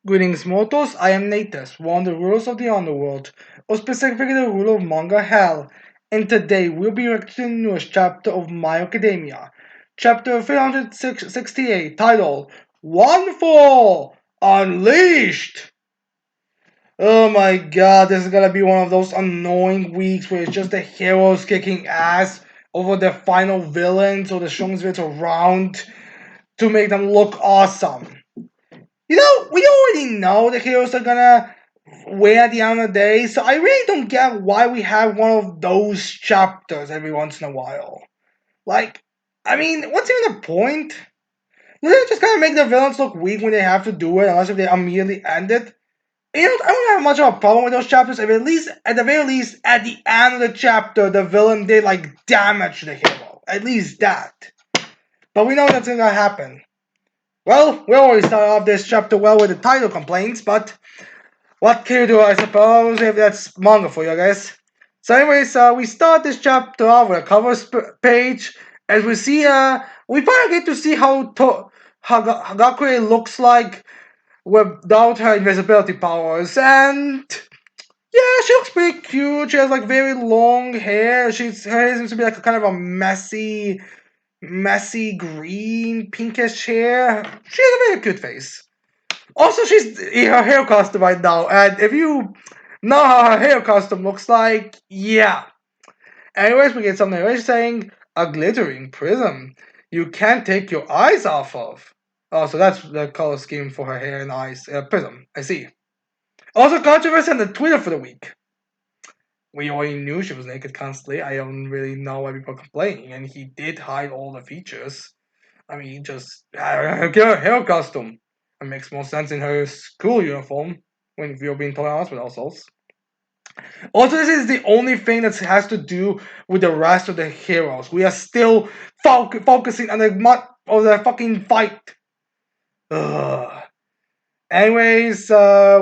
Greetings, mortals. I am Natus, one of the rulers of the underworld, or specifically the ruler of Manga Hell. And today we'll be reacting to the newest chapter of My Academia, chapter 368, titled One for Unleashed. Oh my god, this is gonna be one of those annoying weeks where it's just the heroes kicking ass over the final villains or the strongest villains around to make them look awesome. We already know the heroes are gonna win at the end of the day, so I really don't get why we have one of those chapters every once in a while. Like, what's even the point? Doesn't it just kind of make the villains look weak when they have to do it, unless if they immediately end it? I don't have much of a problem with those chapters, if at least, at the very least, at the end of the chapter, the villain did, damage to the hero. At least that. But we know that's gonna happen. Well, we already started off this chapter well with the title complaints, but what can you do, I suppose, if that's manga for you guys? So, anyways, we start this chapter off with a cover page, as we see, we finally get to see how Hagakure looks like without her invisibility powers, and yeah, she looks pretty cute. She has very long hair. Her hair seems to be like a kind of a messy green, pinkish hair. She has a very cute face. Also, she's in her hair costume right now, and if you know how her hair costume looks like, yeah. Anyways, we get some narration saying, a glittering prism you can't take your eyes off of. Oh, so that's the color scheme for her hair and eyes. Prism, I see. Also, controversy on the Twitter for the week. We already knew she was naked constantly. I don't really know why people are complaining, and he did hide all the features. He just had her hair costume. It makes more sense in her school uniform when you're being totally honest with ourselves. Also, this is the only thing that has to do with the rest of the heroes. We are still focusing on the fucking fight. Ugh. Anyways,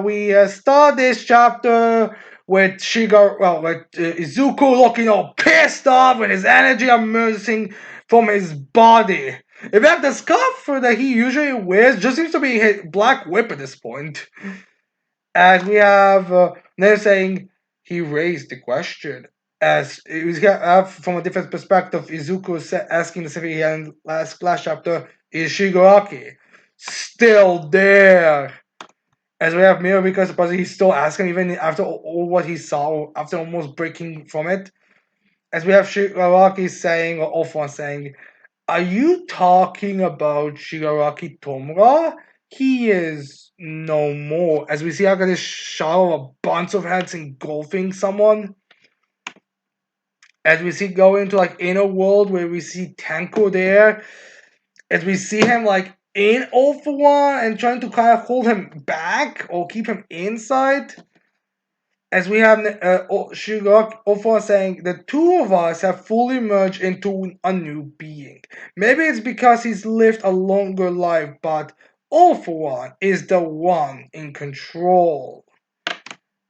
we start this chapter with Izuku looking all pissed off with his energy emerging from his body. In fact, the scarf that he usually wears just seems to be his black whip at this point. And we have Ned saying he raised the question. As it was from a different perspective, Izuku asking the same in last chapter, is Shigaraki still there? As we have Miro because supposedly he's still asking even after all what he saw, after almost breaking from it. As we have Shigaraki saying, or Ofan saying, are you talking about Shigaraki Tomura? He is no more. As we see, I got this shot of a bunch of heads engulfing someone. As we see go into inner world where we see Tenko there. As we see him in All for One and trying to kind of hold him back or keep him inside. As we have Shigok Ofo saying, the two of us have fully merged into a new being. Maybe it's because he's lived a longer life, but All for One is the one in control.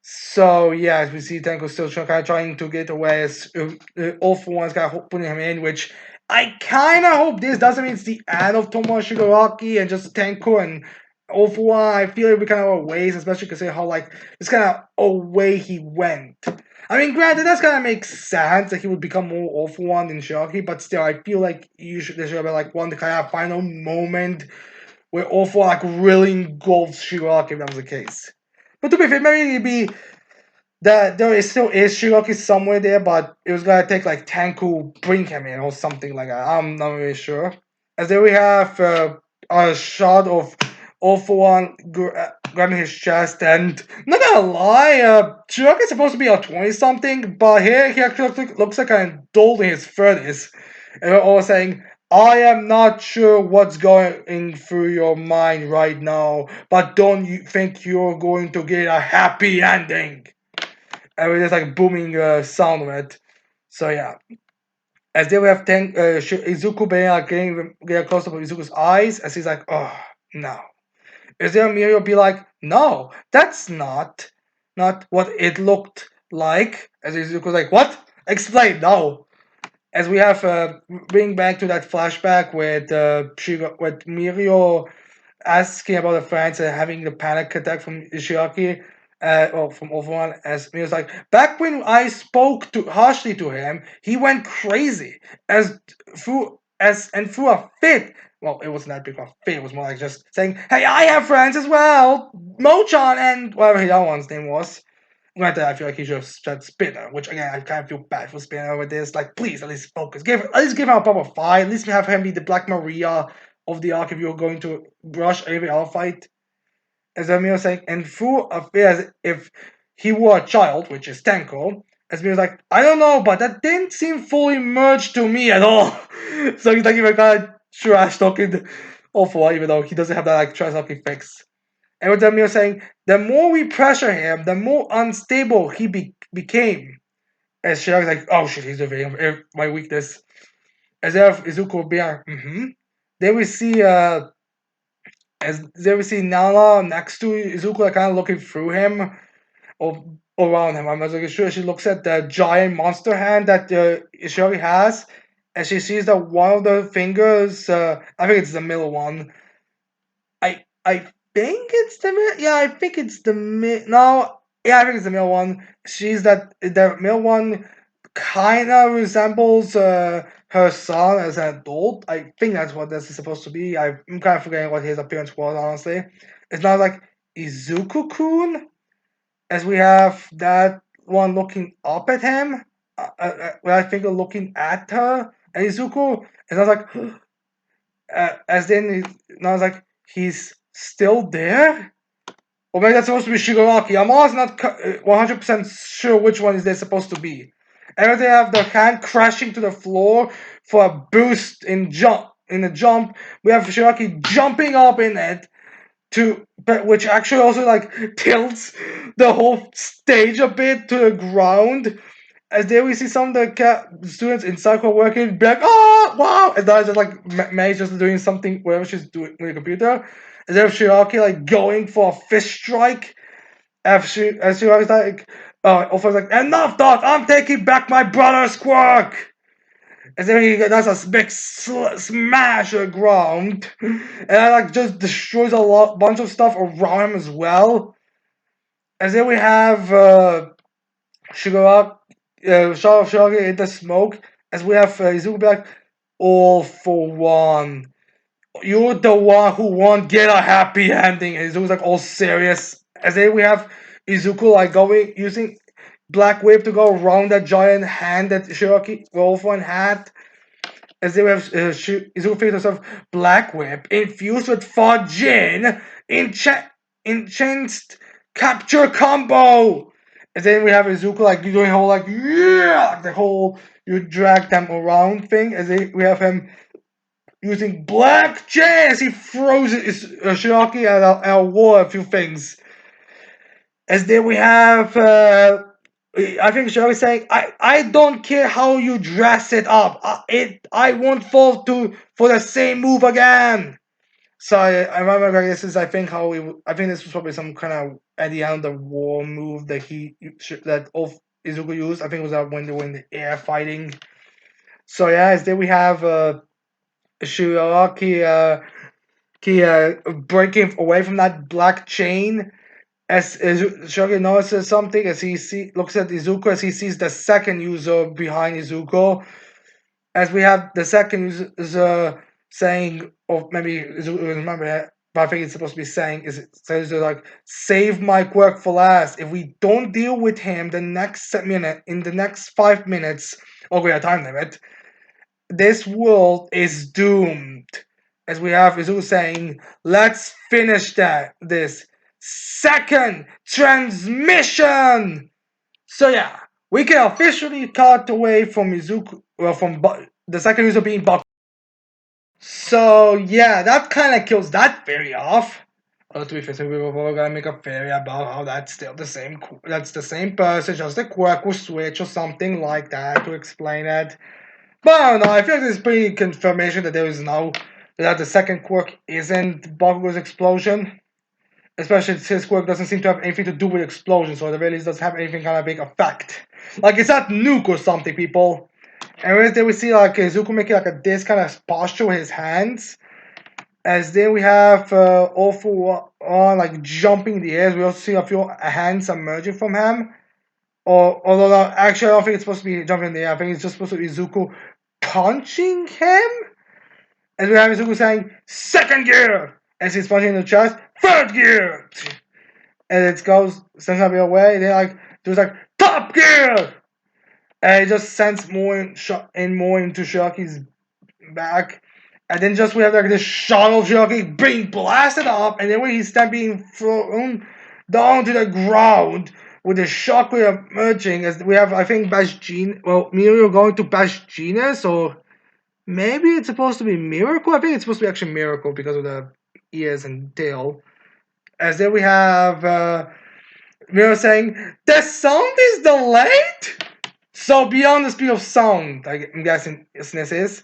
So yeah, as we see Tenko still trying to get away, as All for One's kind of putting him in, which I kind of hope this doesn't mean it's the end of Tomoe Shigaraki and just Tenko and All for One. I feel it would be kind of a waste, especially considering how it's kind of a way he went. Granted, that's kind of makes sense that he would become more All for One than Shigaraki, but still, I feel like there should be one kind of final moment where All for One really engulfs Shigaraki if that was the case. But to be fair, maybe it'd be that still is Shigaraki somewhere there, but it was gonna take Tenku bring him in or something like that. I'm not really sure. As then we have a shot of All for One grabbing his chest, and not gonna lie, Shigaraki's supposed to be a 20 something, but here he actually looks like an adult in his 30s. And we're all saying, I am not sure what's going through your mind right now, but don't you think you're going to get a happy ending? And we just booming sound of it. So yeah. As they have Izuku being getting close up of Izuku's eyes, as he's like, oh no. Is there Mirio be like, no, that's not what it looked like? As Izuku's like, what? Explain, no. As we have bring back to that flashback with with Mirio asking about the friends and having the panic attack from Ishiaki, or from Overone, as he was like, back when I spoke to harshly to him, he went crazy through a fit. Well, it wasn't that big of a fit. It was more like just saying, "Hey, I have friends as well, Mochan and whatever the other one's name was." Granted, I feel like he should have said Spinner, which again I kind of feel bad for Spinner with this. Like, please at least focus. At least give him a proper fight. At least have him be the Black Maria of the arc if you're going to rush every other fight. As Emil was saying, and through affairs, if he were a child, which is Tenko, as Emil was like, I don't know, but that didn't seem fully merged to me at all. So he's like even kind of trash talking awful, even though he doesn't have that like trash talking fix. And with Emil saying, the more we pressure him, the more unstable he became. As Shira's like, oh shit, he's revealing my weakness. As if Izuku would be like, Then we see Nala next to Izuku, like, kind of looking through him or around him. I'm not really sure. She looks at the giant monster hand that Ishori has, and she sees that one of the fingers, I think it's the middle one. I think it's the middle. Yeah, I think it's the mid. No, yeah, I think it's the middle one. She's that the middle one kind of resembles her son as an adult. I think that's what this is supposed to be. I'm kind of forgetting what his appearance was, honestly. It's not like Izuku-kun, as we have that one looking up at him. I think looking at her, and Izuku, and I was like, as then, and I was like, he's still there? Or maybe that's supposed to be Shigaraki. I'm always not 100% sure which one is they supposed to be. And they have the hand crashing to the floor for a boost in the jump. We have Shigaraki jumping up in it which actually also like tilts the whole stage a bit to the ground. As there we see some of the students inside who are working, be like, oh, wow! And then just like May's just doing something, whatever she's doing with the computer. And then Shiraki like going for a fist strike. As Shiraki's like, Alpha's like, enough, Dot! I'm taking back my brother's quirk! And then he does a big smash to the ground. And that like just destroys bunch of stuff around him as well. And then we have Shigaraki, Shiraki in the smoke, as we have Izuku be like, all for one. You're the one who won't get a happy ending. And Izuku's like all serious. As then we have Izuku like using Black Whip to go around that giant hand that Shiraki Wolfone had. As they have Izuku figures herself Black Whip infused with Fajin enhanced capture combo. And then we have Izuku like doing whole like yeah the whole you drag them around thing. We have him using Black Chain as he throws Shiraki at a wall a few things. As then we have I think Shirley saying, I don't care how you dress it up. I won't fall for the same move again. So I remember like, I think this was probably some kind of at the end of the war move that Izuku used. I think it was when they were in the air fighting. So yeah, then we have Shiraki breaking away from that black chain as Shogi notices something as he looks at Izuku as he sees the second user behind Izuku. As we have the second user saying, or maybe Izuku doesn't remember it, but I think it's supposed to be saying, says like, save my quirk for last. If we don't deal with him in the next 5 minutes, we have time limit, this world is doomed. As we have Izuku saying, let's finish this second transmission. So yeah, we can officially cut away from Izuku, from the second user being Baku. So yeah, that kind of kills that theory off. To be fair, we were gonna make a theory about how that's still the same. That's the same person, just the quirk will switch or something like that to explain it. But I don't know. I feel like there's pretty confirmation that that the second quirk isn't Bakugo's explosion. Especially since his quirk doesn't seem to have anything to do with explosion, so it really doesn't have anything kind of big effect. Like it's not nuke or something, people. And then we see like Izuku making like this kind of posture with his hands. As then we have all for on like jumping in the air. We also see a few hands emerging from him. Or although no, actually I don't think it's supposed to be jumping in the air. I think it's just supposed to be Izuku punching him. And we have Izuku saying second gear as he's punching in the chest. Third gear. And it goes sends him away. And then like there's like top gear. And it just sends more in more into Shiraki's back. And then just we have like this shot of Shiraki being blasted up, and then when he's then being thrown down to the ground with the shockwave emerging, as we have I think Bash Gene Mirio going to Bash Genius, or maybe it's supposed to be Miracle. I think it's supposed to be actually Miracle because of the ears and tail. As then we have Miro saying, the sound is delayed? So beyond the speed of sound, I'm guessing this is.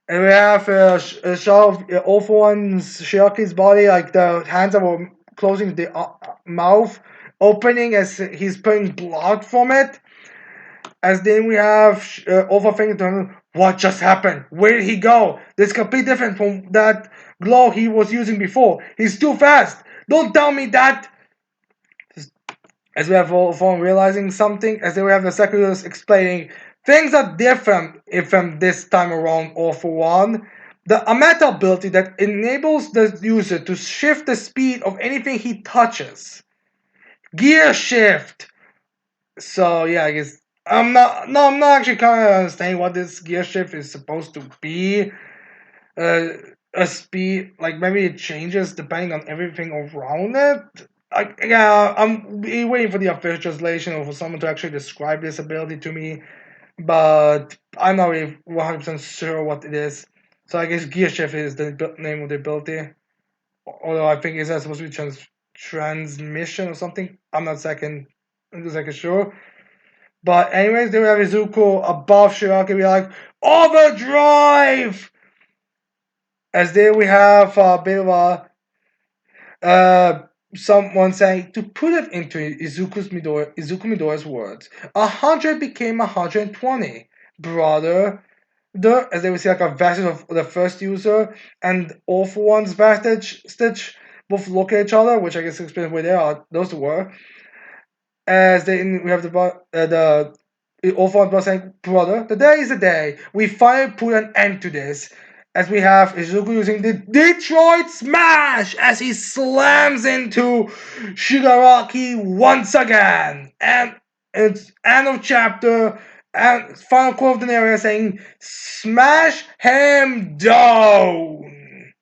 And we have a shot of All For One's Shiraki's body, like the hands that were closing the mouth, opening as he's putting blood from it. As then we have All For thinking, what just happened? Where did he go? This is completely different from that glow he was using before. He's too fast. Don't tell me that. As we have All For One realizing something, as then we have the secretaries explaining things are different from this time around. All For One. A meta ability that enables the user to shift the speed of anything he touches. Gear shift. So yeah, I guess I'm not actually kind of understanding what this gear shift is supposed to be. A speed, like maybe it changes depending on everything around it. Yeah, I'm waiting for the official translation or for someone to actually describe this ability to me, but I'm not really 100% sure what it is. So I guess gear shift is the name of the ability. Although I think it's supposed to be transmission or something. I'm not exactly sure. But anyways, then we have Izuku above Shiraki. We're like, overdrive! As there we have a bit of a someone saying, to put it into Izuku Midoriya's words, 100 became 120. Brother, as they would say, like a vestige of the first user and All For One's vestige stitch both look at each other, which I guess explains where they are. Those two were. As they we have the All For One saying, brother, the day is the day. We finally put an end to this. As we have Izuku using the Detroit Smash as he slams into Shigaraki once again. And it's end of chapter and final quote of the narrator saying, smash him down.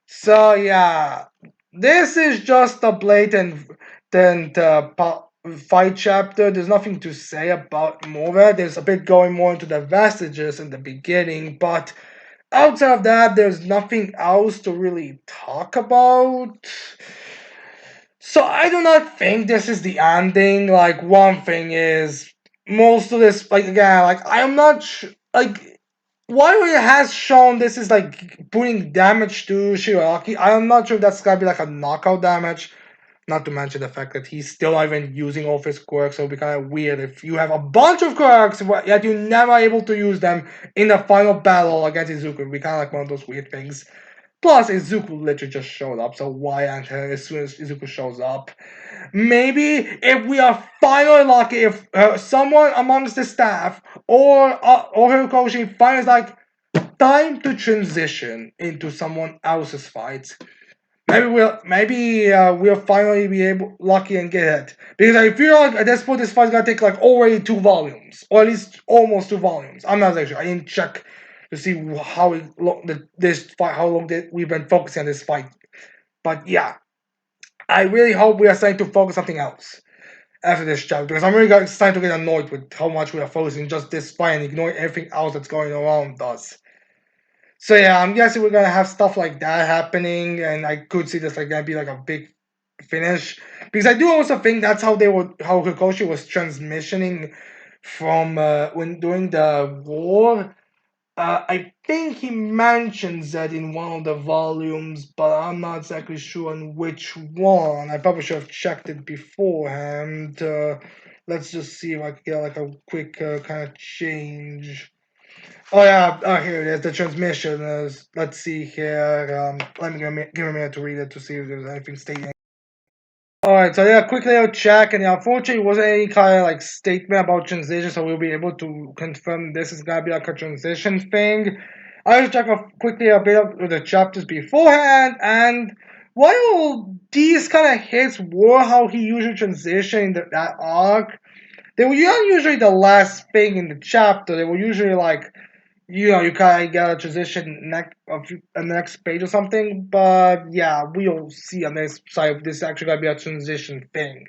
So yeah, this is just a blatant fight chapter. There's nothing to say about more. There's a bit going more into the vestiges in the beginning, but outside of that, there's nothing else to really talk about. So I do not think this is the ending. Like one thing is most of this, like again, like I am not like while it has shown this is like putting damage to Shiraki, I am not sure if that's gonna be like a knockout damage. Not to mention the fact that he's still not even using all of his quirks, so it'll be kind of weird if you have a bunch of quirks, yet you're never able to use them in the final battle against Izuku. It'll be kind of like one of those weird things. Plus, Izuku literally just showed up, so why enter as soon as Izuku shows up? Maybe if we are finally lucky, if someone amongst the staff or Horikoshi finds like time to transition into someone else's fight, maybe we'll finally be able lucky and get it. Because I feel like at this point this fight's gonna take like already 2 volumes, or at least almost 2 volumes. I'm not actually. I didn't check to see how this fight, how long we've been focusing on this fight. But yeah, I really hope we are starting to focus something else after this chapter, because I'm really starting to get annoyed with how much we are focusing just this fight and ignoring everything else that's going around us. So yeah, I'm guessing we're gonna have stuff like that happening, and I could see this like gonna be like a big finish, because I do also think that's how Kikoshi was transmissioning from when during the war. I think he mentions that in one of the volumes, but I'm not exactly sure on which one. I probably should have checked it beforehand. Let's just see if I can get like a quick kind of change. Oh yeah, here it is. The transmission is. Let's see here. Let me give me a minute to read it to see if there's anything stating. All right, so yeah, quickly I'll check, and unfortunately, it wasn't any kind of like statement about transition, so we'll be able to confirm this is gonna be like a transition thing. I'll check quickly a bit of the chapters beforehand, and while these kind of hits were how he usually transitioned that arc, they were not usually the last thing in the chapter. They were usually like you kind of get a transition on the next page or something. But yeah, we'll see on this side if this is actually gonna be a transition thing.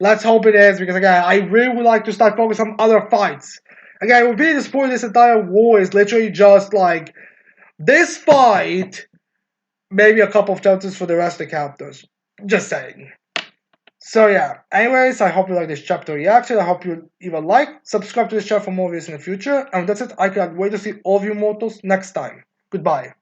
Let's hope it is, because again, I really would like to start focusing on other fights. Again, what really disappointing this entire war is literally just like this fight, maybe a couple of chapters for the rest of the characters. Just saying. So yeah, anyways, I hope you like this chapter reaction. I hope you either like, subscribe to this channel for more videos in the future. And that's it. I can't wait to see all of you mortals next time. Goodbye.